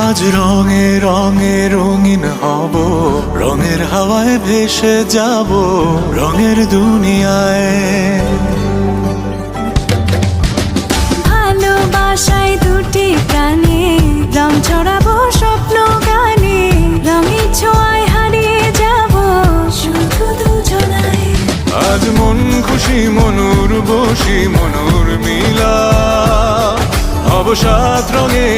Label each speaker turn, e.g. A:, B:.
A: আজ রঙে রঙে রঙিন হব, রঙের হাওয়ায় ভেসে যাব রঙের দুনিয়ায়।
B: ভালোবাসায় দুটি প্রাণে রং ছড়াবো স্বপ্ন গানে, রঙের ছোঁয়ায় হারিয়ে যাব শুধু দুজনায়।
A: আজ মন খুশি মনুর বসি মনুর মিলা, হব সাত রঙে